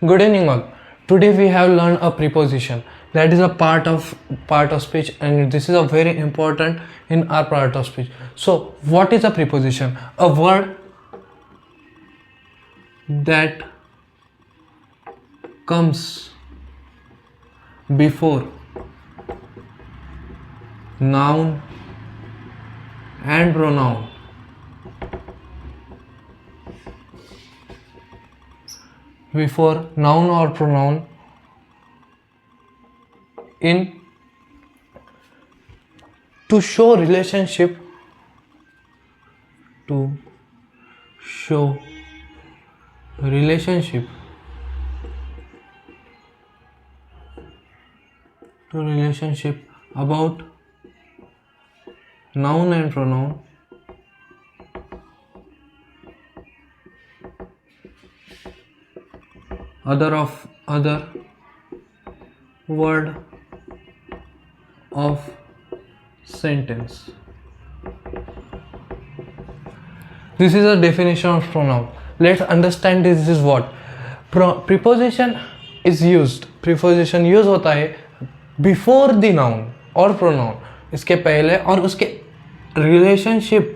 Good evening all. Today we have learned a preposition that is a part of speech, and this is a very important in our part of speech. So what is a preposition? A word that comes before noun and pronoun. Before noun or pronoun in to show relationship, to show relationship to relationship about noun and pronoun, other word of sentence. This is a definition of pronoun. Let's understand this is what preposition is used. Preposition use होता है before the noun और pronoun, इसके पहले, और उसके relationship,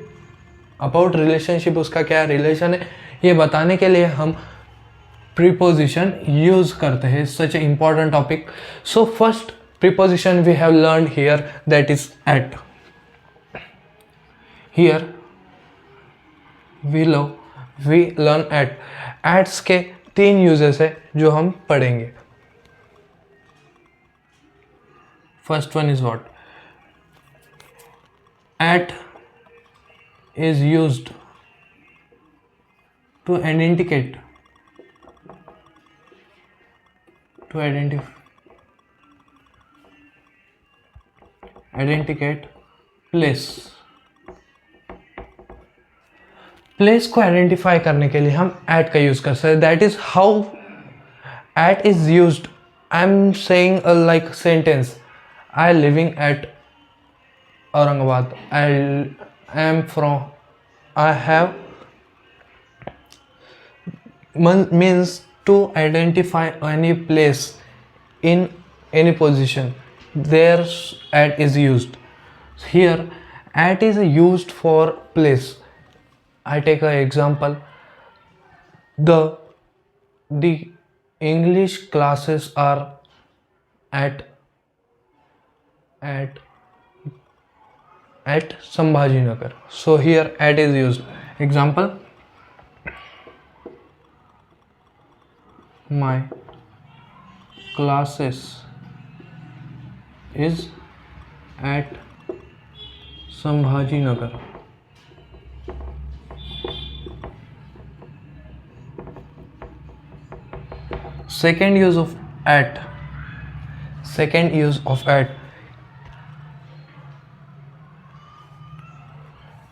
about relationship, उसका क्या relation है ये बताने के लिए हम preposition use करते हैं. Such an important topic. So first preposition we have learned here, that is at. Here we learn at. Ats के 3 uses है जो हम पढ़ेंगे. First one is what? At is used to identify place को identify करने के लिए हम एट का यूज कर सकते हैं. That is how eight is used. I am saying like sentence, I living at Aurangabad, I am from, I have, means to identify any place in any position. There at is used. Here at is used for place. I take an example. The English classes are at Sambhajinagar. So here at is used. Example: my classes is at Sambhajinagar. Second use of at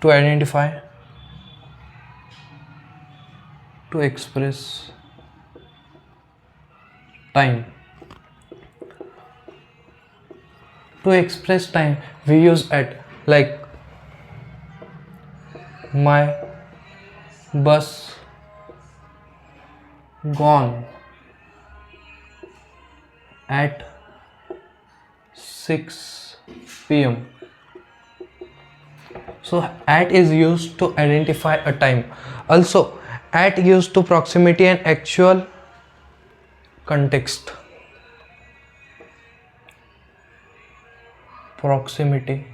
to identify, to express time. To express time we use at, like my bus gone at 6 p.m. So at is used to identify a time. Also at used to proximity and actual context. Proximity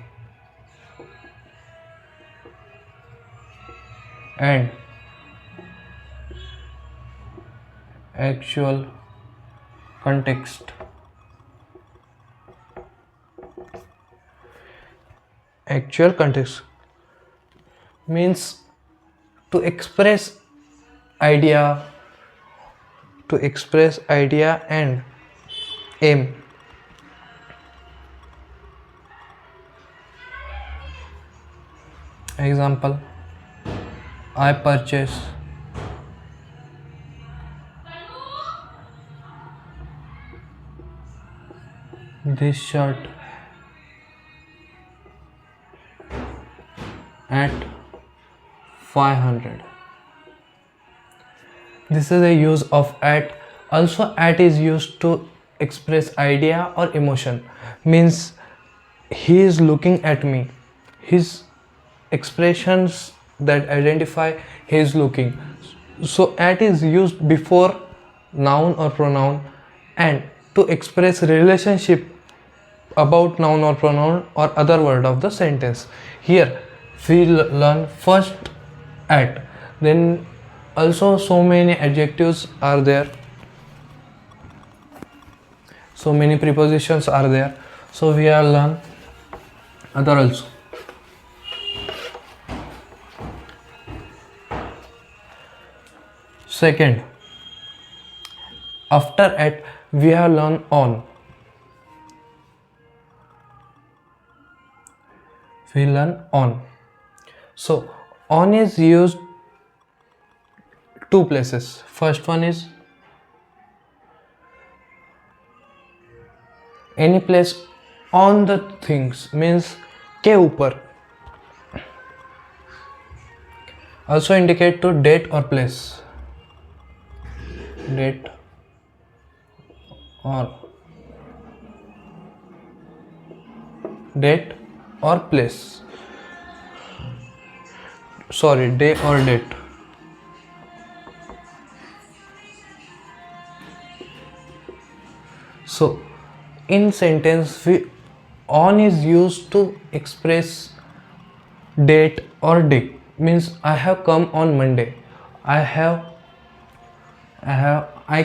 and actual context. Actual context means to express idea and aim. Example: I purchase this shirt at 500. This is a use of at Also, at is used to express idea or emotion. Means he is looking at me. His expressions that identify he is looking. So at is used before noun or pronoun and to express relationship about noun or pronoun or other word of the sentence. Here we learn first at, then also so many adjectives are there, so many prepositions are there, so we have learned other also. Second, after at we have learned on. We learn on. So on is used two places. First one is any place on the things, means के ऊपर. Also indicate to date or place. Date or place. Sorry, day or date. So in sentence on is used to express date or day. Means I have come on Monday. I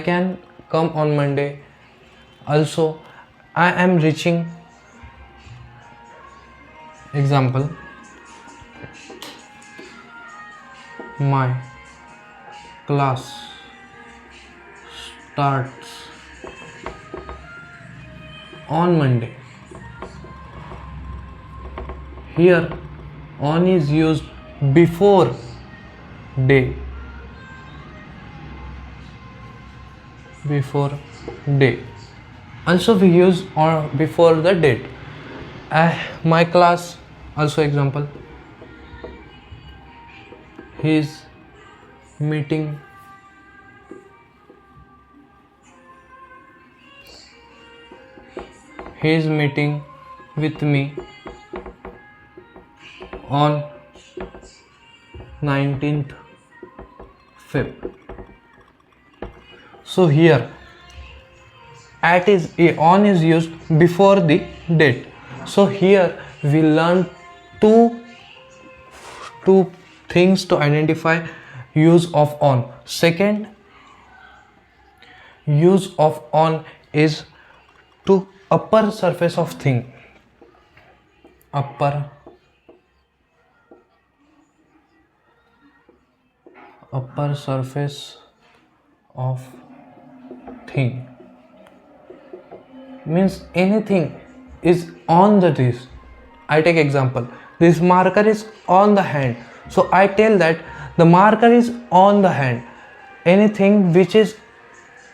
can come on Monday. Also I am reaching. Example, my class starts on Monday. Here on is used before day. Also we use on before the date. My class, also example, his meeting with me on 19th Feb. So here on is used before the date. So here we learn two things to identify use of on. Second, use of on is to upper surface of thing. Upper surface of thing means anything is on the this. I take example, this marker is on the hand, so I tell that the marker is on the hand. Anything which is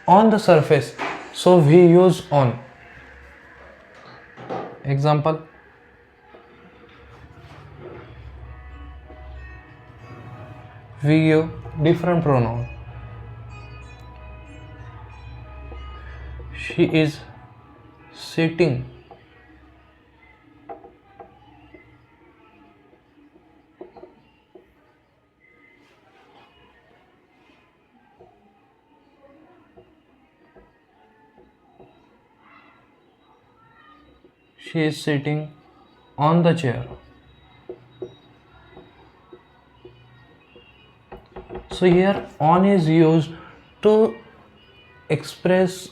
on the surface, so we use on. Example, we give different pronoun. She is sitting on the chair. So here on is used to express,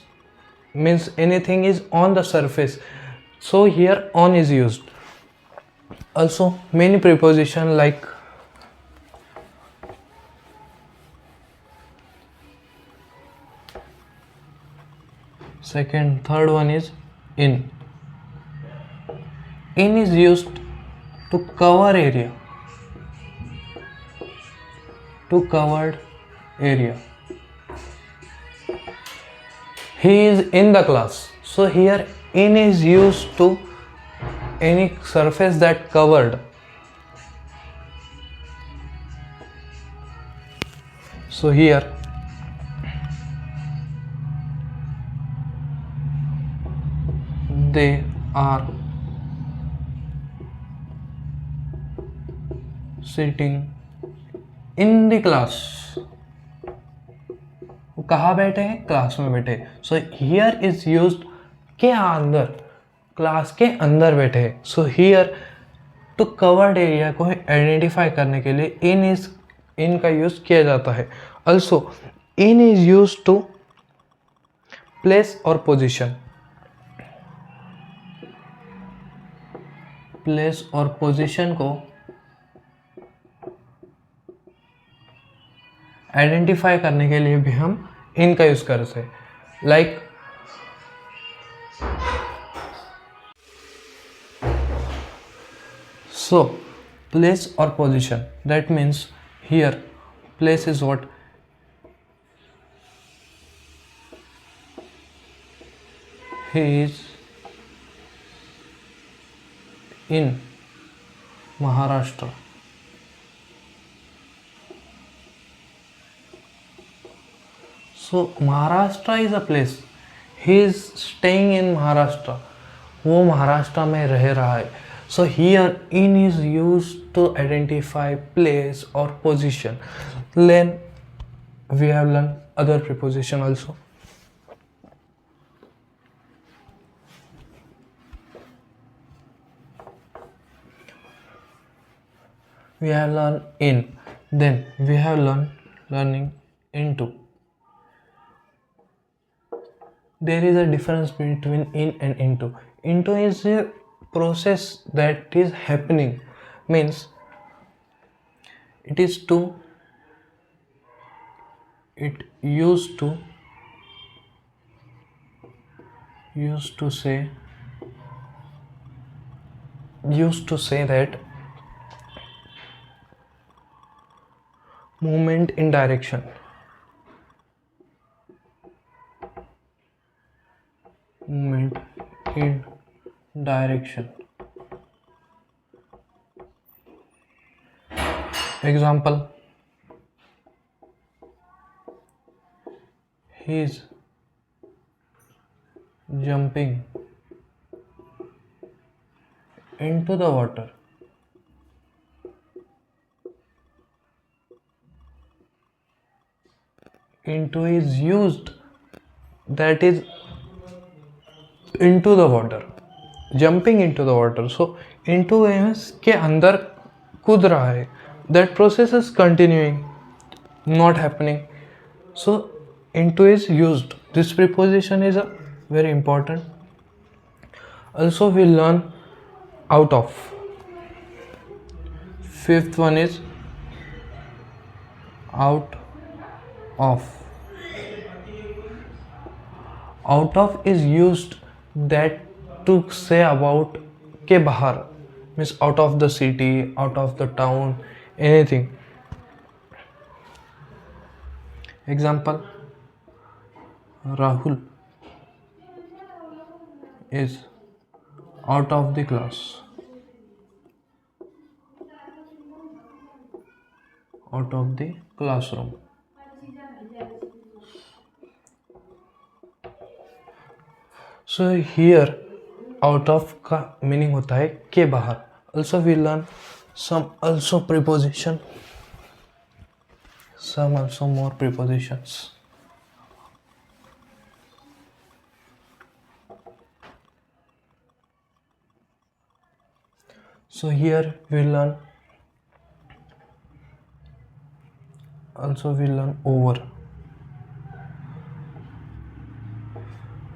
means anything is on the surface, so here on is used. Also many preposition like third one is in. In is used to cover area, covered area. He is in the class, so here in is used to any surface that covered. So here they are sitting in the class. वो कहाँ बैठे हैं? Class में बैठे. So here is used के अंदर, class के अंदर बैठे हैं. सो हियर तो कवर्ड एरिया को आइडेंटिफाई करने के लिए इन का यूज किया जाता है. Also in is use to place और पोजिशन. प्लेस और पोजिशन को आइडेंटिफाई करने के लिए भी हम इन का यूज करते हैं. Like so place or position, that means here place is what? He is in Maharashtra. So Maharashtra is a place. He is staying in Maharashtra. वो महाराष्ट्र में रह रहा है. So here in is used to identify place or position. Then we have learned other preposition also. We have learned in. Then we have learning into. There is a difference between in and into. Into is a process that is happening, means it used to say that movement in direction. Example, he is jumping into the water. Into is used, that is into the water, jumping into the water. So into is के अंदर कूद रहा है. That process is continuing, not happening. So into is used. This preposition is a very important. Also we learn out of. Fifth one is out of. Out of is used that to say about के बाहर, means out of the city, out of the town, anything. Example, Rahul is out of the class. Out of the classroom. So here out of का meaning होता है के बाहर. Also we learn some also preposition, some also more prepositions. So here we learn over.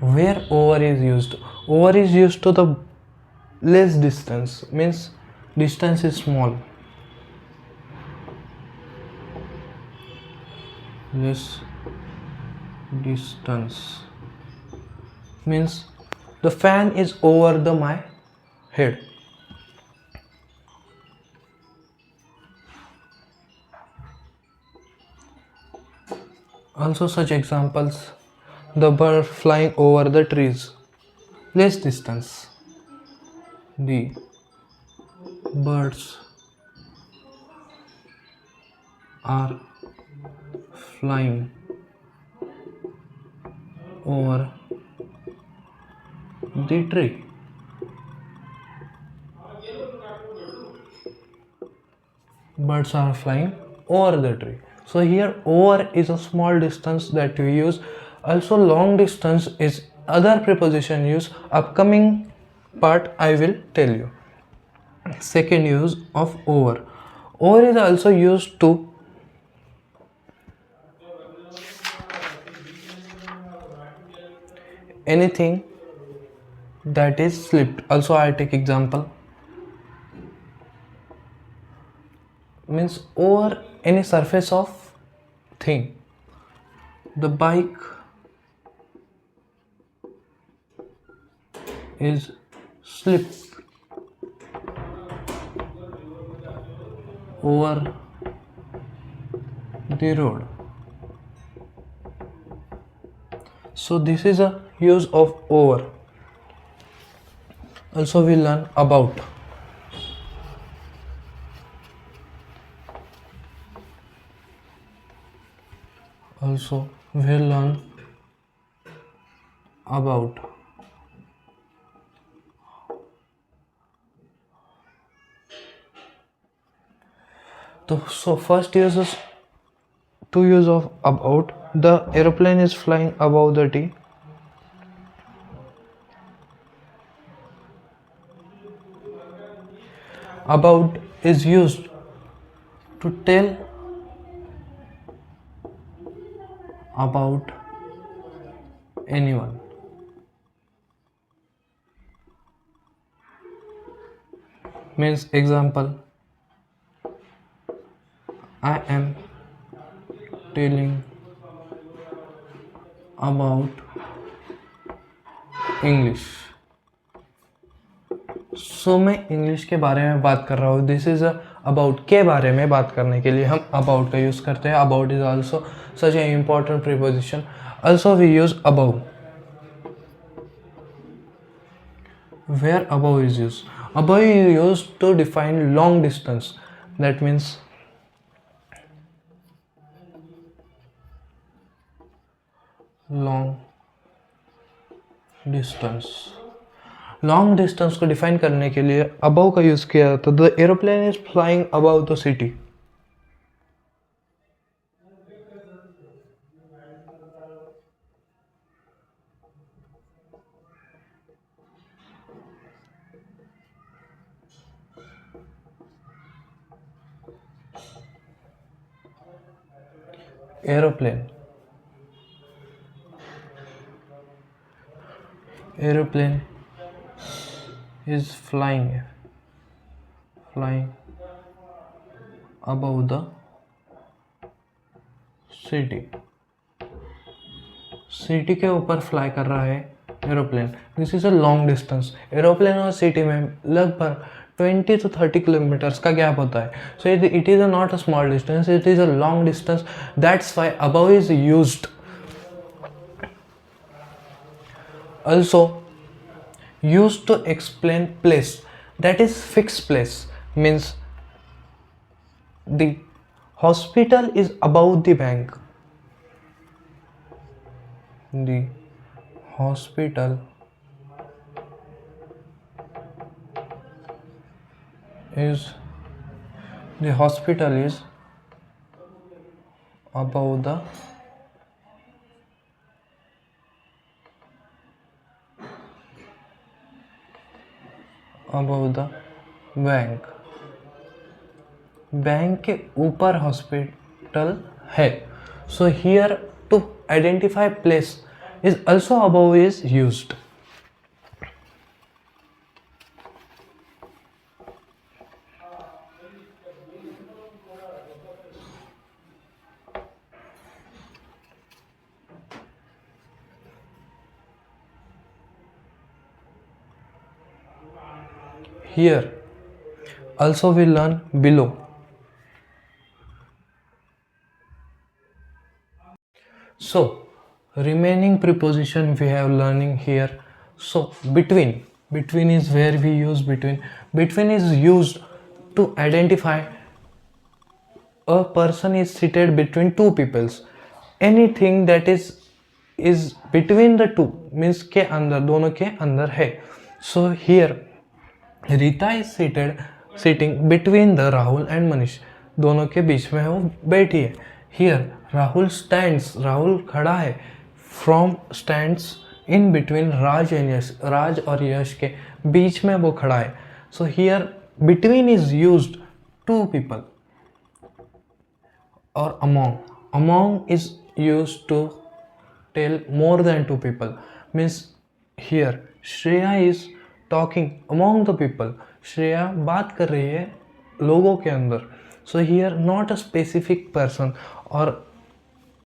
Where over is used? Over is used to the less distance, means distance is small. Less distance means the fan is over my head. Also such examples, the bird flying over the trees, less distance. The birds are flying over the tree. birds are flying over the tree. So here over is a small distance that we use. Also long distance is other preposition use. Upcoming part I will tell you. Second use of over. Over is also used to anything that is slipped. Also I take example, means over any surface of thing. The bike is slipped over the road. So this is a use of over. Also we learn about. Also we learn about. So first use is two use of about. The aeroplane is flying above the tree. About is used to tell about anyone. Means example, I am telling about English. सो मैं English के बारे में बात कर रहा हूँ. This is about के बारे में बात करने के लिए हम अबाउट का यूज़ करते हैं. About is also such a important preposition. Also we use above. Where above is use. Above is use to define long distance. That means long distance. Long distance को डिफाइन करने के लिए above का use किया तो the aeroplane is flying above the city. Aeroplane is flying above the city. City के ऊपर fly कर रहा है aeroplane. This is a long distance. Aeroplane और सिटी में लगभग 20 to 30 किलोमीटर्स का गैप होता है. So it is not a small distance, it is a long distance. That's why above is used. Also used to explain place, that is fixed place. Means the hospital is above the bank. The hospital is above the bank. Bank के ऊपर hospital है. So here to identify place is also above is used. Here also we learn below. So remaining preposition we have learning here. So between is where we use between. Between is used to identify a person is seated between two peoples. Anything that is between the two means के अंदर, दोनों के अंदर है. So here Rita is sitting between the Rahul and Manish. दोनों के बीच में वो बैठी है. हियर राहुल स्टैंड्स, राहुल खड़ा है. From stands in between Raj and Yash, Raj और यश के बीच में वो खड़ा है. So here between is used two people. और among is used to tell more than two people. Means here Shreya is talking among the people. Shreya बात कर रही है लोगों के अंदर. So here not a specific person, और